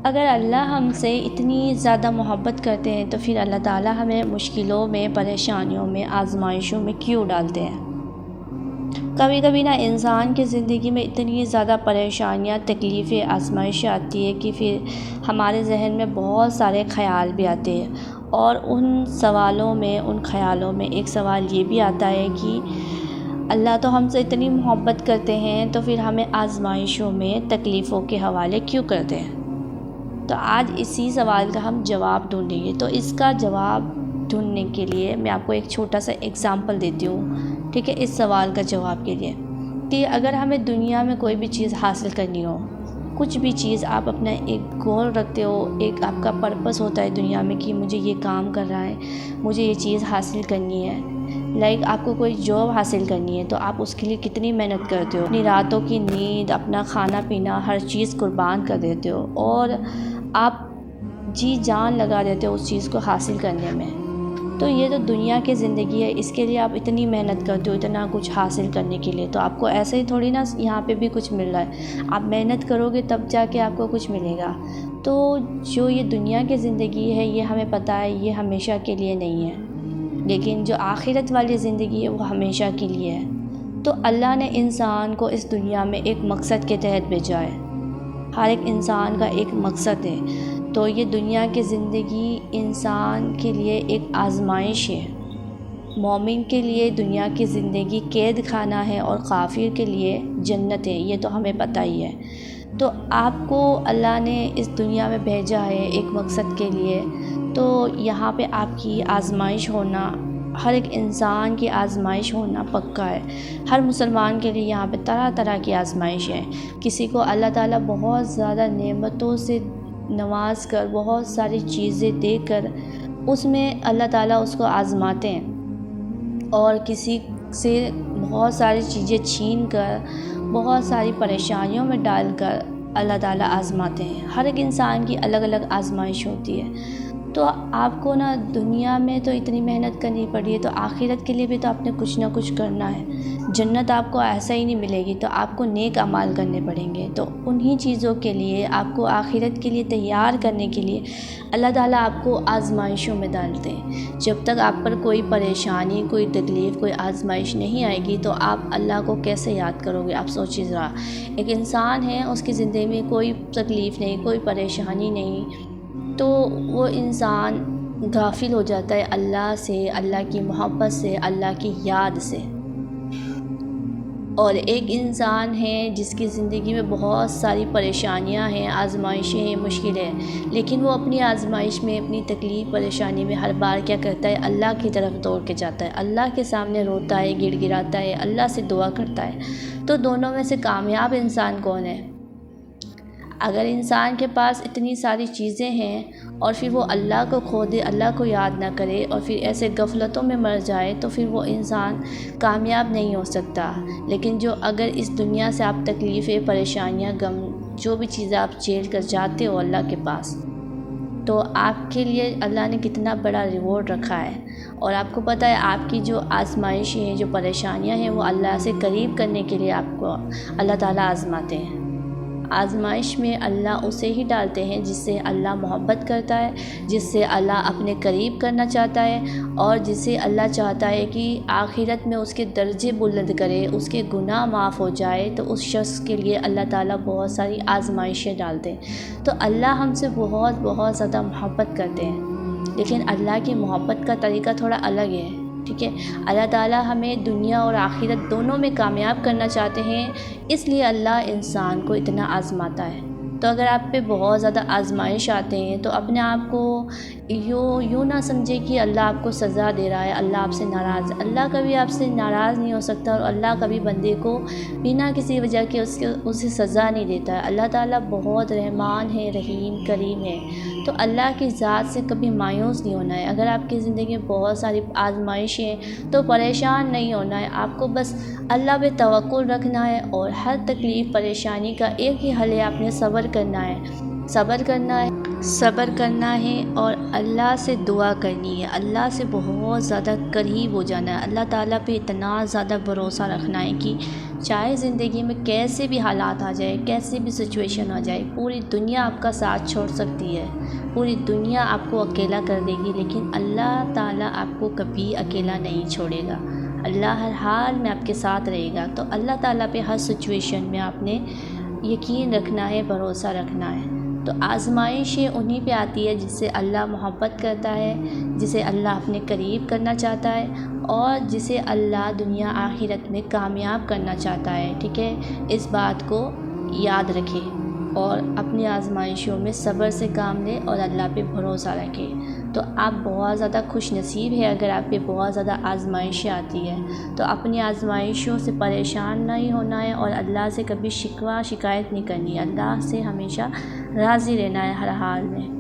اگر اللہ ہم سے اتنی زیادہ محبت کرتے ہیں تو پھر اللہ تعالیٰ ہمیں مشکلوں میں، پریشانیوں میں، آزمائشوں میں کیوں ڈالتے ہیں؟ کبھی کبھی انسان کی زندگی میں اتنی زیادہ پریشانیاں، تکلیفیں، آزمائشیں آتی ہے کہ پھر ہمارے ذہن میں بہت سارے خیال بھی آتے ہیں، اور ان سوالوں میں، ان خیالوں میں ایک سوال یہ بھی آتا ہے کہ اللہ تو ہم سے اتنی محبت کرتے ہیں تو پھر ہمیں آزمائشوں میں، تکلیفوں کے حوالے کیوں کرتے ہیں؟ تو آج اسی سوال کا ہم جواب ڈھونڈیں گے۔ تو اس کا جواب ڈھونڈنے کے لیے میں آپ کو ایک چھوٹا سا ایگزامپل دیتی ہوں، ٹھیک ہے، اس سوال کا جواب کے لیے، کہ اگر ہمیں دنیا میں کوئی بھی چیز حاصل کرنی ہو، کچھ بھی چیز آپ اپنا ایک گول رکھتے ہو، ایک آپ کا پرپس ہوتا ہے دنیا میں کہ مجھے یہ کام کر رہا ہے، مجھے یہ چیز حاصل کرنی ہے، لائک آپ کو کوئی جاب حاصل کرنی ہے تو آپ اس کے لیے کتنی محنت کرتے ہو، اپنی راتوں کی نیند، اپنا کھانا پینا، ہر چیز قربان کر دیتے ہو، اور آپ جی جان لگا دیتے ہو اس چیز کو حاصل کرنے میں۔ تو یہ تو دنیا کی زندگی ہے، اس کے لیے آپ اتنی محنت کرتے ہو اتنا کچھ حاصل کرنے کے لیے، تو آپ کو ایسے ہی تھوڑی یہاں پہ بھی کچھ مل رہا ہے، آپ محنت کرو گے تب جا کے آپ کو کچھ ملے گا۔ تو جو یہ دنیا کی زندگی ہے یہ ہمیں پتہ ہے یہ ہمیشہ کے لیے نہیں ہے، لیکن جو آخرت والی زندگی ہے وہ ہمیشہ کے لیے ہے۔ تو اللہ نے انسان کو اس دنیا میں ایک مقصد کے تحت بھیجا ہے، ہر ایک انسان کا ایک مقصد ہے۔ تو یہ دنیا کی زندگی انسان کے لیے ایک آزمائش ہے، مومن کے لیے دنیا کی زندگی قید خانہ ہے اور کافر کے لیے جنت ہے، یہ تو ہمیں پتہ ہی ہے۔ تو آپ کو اللہ نے اس دنیا میں بھیجا ہے ایک مقصد کے لیے، تو یہاں پہ آپ کی آزمائش ہونا، ہر ایک انسان کی آزمائش ہونا پکا ہے۔ ہر مسلمان کے لیے یہاں پہ طرح طرح کی آزمائش ہے۔ کسی کو اللہ تعالیٰ بہت زیادہ نعمتوں سے نواز کر، بہت ساری چیزیں دے کر اس میں اللہ تعالیٰ اس کو آزماتے ہیں، اور کسی سے بہت ساری چیزیں چھین کر، بہت ساری پریشانیوں میں ڈال کر اللہ تعالیٰ آزماتے ہیں۔ ہر ایک انسان کی الگ الگ آزمائش ہوتی ہے۔ تو آپ کو دنیا میں تو اتنی محنت کرنی پڑی ہے، تو آخرت کے لیے بھی تو آپ نے کچھ نہ کچھ کرنا ہے۔ جنت آپ کو ایسا ہی نہیں ملے گی، تو آپ کو نیک اعمال کرنے پڑیں گے۔ تو انہی چیزوں کے لیے، آپ کو آخرت کے لیے تیار کرنے کے لیے اللہ تعالیٰ آپ کو آزمائشوں میں ڈالتے ہیں۔ جب تک آپ پر کوئی پریشانی، کوئی تکلیف، کوئی آزمائش نہیں آئے گی تو آپ اللہ کو کیسے یاد کرو گے؟ آپ سوچیے ذرا، ایک انسان ہے، اس کی زندگی میں کوئی تکلیف نہیں، کوئی پریشانی نہیں، تو وہ انسان غافل ہو جاتا ہے اللہ سے، اللہ کی محبت سے، اللہ کی یاد سے۔ اور ایک انسان ہے جس کی زندگی میں بہت ساری پریشانیاں ہیں، آزمائشیں ہیں، مشکلیں، لیکن وہ اپنی آزمائش میں، اپنی تکلیف پریشانی میں ہر بار کیا کرتا ہے؟ اللہ کی طرف دوڑ کے جاتا ہے، اللہ کے سامنے روتا ہے، گڑ گڑاتا ہے، اللہ سے دعا کرتا ہے۔ تو دونوں میں سے کامیاب انسان کون ہے؟ اگر انسان کے پاس اتنی ساری چیزیں ہیں اور پھر وہ اللہ کو کھو دے، اللہ کو یاد نہ کرے، اور پھر ایسے غفلتوں میں مر جائے، تو پھر وہ انسان کامیاب نہیں ہو سکتا۔ لیکن اگر اس دنیا سے آپ تکلیفیں، پریشانیاں، غم، جو بھی چیزیں آپ جھیل کر جاتے ہو اللہ کے پاس، تو آپ کے لیے اللہ نے کتنا بڑا ریوارڈ رکھا ہے۔ اور آپ کو پتہ ہے آپ کی جو آزمائشیں ہیں، جو پریشانیاں ہیں، وہ اللہ سے قریب کرنے کے لیے آپ کو اللہ تعالیٰ آزماتے ہیں۔ آزمائش میں اللہ اسے ہی ڈالتے ہیں جس سے اللہ محبت کرتا ہے، جس سے اللہ اپنے قریب کرنا چاہتا ہے، اور جس سے اللہ چاہتا ہے کہ آخرت میں اس کے درجے بلند کرے، اس کے گناہ معاف ہو جائے، تو اس شخص کے لیے اللہ تعالیٰ بہت ساری آزمائشیں ڈالتے ہیں۔ تو اللہ ہم سے بہت بہت زیادہ محبت کرتے ہیں، لیکن اللہ کی محبت کا طریقہ تھوڑا الگ ہے، ٹھیک ہے؟ اللہ تعالیٰ ہمیں دنیا اور آخرت دونوں میں کامیاب کرنا چاہتے ہیں، اس لیے اللہ انسان کو اتنا آزماتا ہے۔ تو اگر آپ پہ بہت زیادہ آزمائش آتے ہیں تو اپنے آپ کو یوں نہ سمجھے کہ اللہ آپ کو سزا دے رہا ہے، اللہ آپ سے ناراض ہے۔ اللہ کبھی آپ سے ناراض نہیں ہو سکتا، اور اللہ کبھی بندے کو بنا کسی وجہ کے اسے سزا نہیں دیتا ہے۔ اللہ تعالیٰ بہت رحمان ہے، رحیم، کریم ہے۔ تو اللہ کی ذات سے کبھی مایوس نہیں ہونا ہے۔ اگر آپ کی زندگی میں بہت ساری آزمائشیں تو پریشان نہیں ہونا ہے، آپ کو بس اللہ پہ توکل رکھنا ہے، اور ہر تکلیف، پریشانی کا ایک ہی حل ہے، آپ نے صبر کرنا ہے۔ صبر کرنا ہے اور اللہ سے دعا کرنی ہے، اللہ سے بہت زیادہ قریب ہو جانا ہے، اللہ تعالیٰ پہ اتنا زیادہ بھروسہ رکھنا ہے کہ چاہے زندگی میں کیسے بھی حالات آ جائے، کیسے بھی سچویشن آ جائے، پوری دنیا آپ کا ساتھ چھوڑ سکتی ہے، پوری دنیا آپ کو اکیلا کر دے گی، لیکن اللہ تعالیٰ آپ کو کبھی اکیلا نہیں چھوڑے گا، اللہ ہر حال میں آپ کے ساتھ رہے گا۔ تو اللہ تعالیٰ پہ ہر سچویشن میں آپ نے یقین رکھنا ہے، بھروسہ رکھنا ہے۔ تو آزمائشیں انہی پہ آتی ہے جس سے اللہ محبت کرتا ہے، جسے اللہ اپنے قریب کرنا چاہتا ہے، اور جسے اللہ دنیا آخرت میں کامیاب کرنا چاہتا ہے، ٹھیک ہے۔ اس بات کو یاد رکھے اور اپنی آزمائشوں میں صبر سے کام لے اور اللہ پہ بھروسہ رکھے۔ تو آپ بہت زیادہ خوش نصیب ہے اگر آپ پہ بہت زیادہ آزمائشیں آتی ہیں، تو اپنی آزمائشوں سے پریشان نہیں ہونا ہے اور اللہ سے کبھی شکوہ شکایت نہیں کرنی ہے، اللہ سے ہمیشہ راضی رہنا ہے ہر حال میں۔